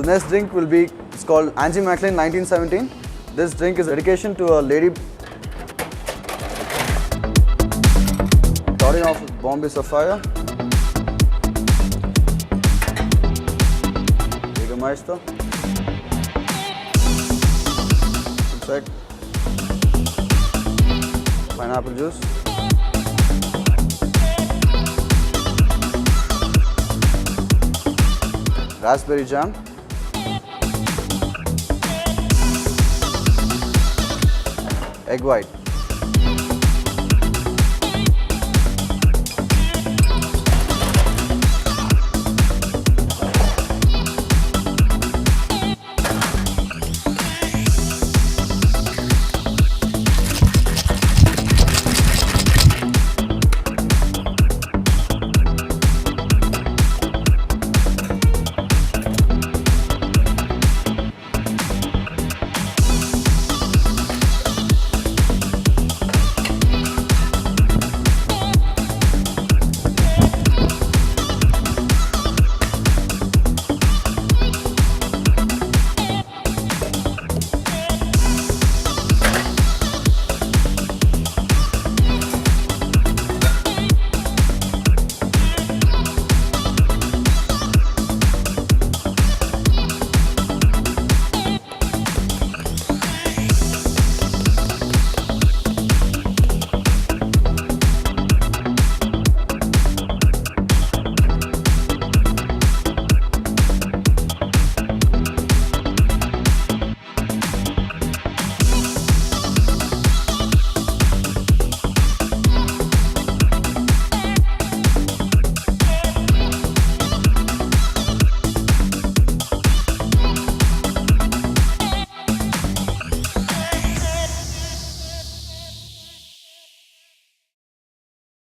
next drink will be, it's called Angie Maclean 1917. This drink is a dedication to a lady. Starting off with Bombay Sapphire. Jägermeister. Insect. Pineapple juice. Raspberry jam. Egg white.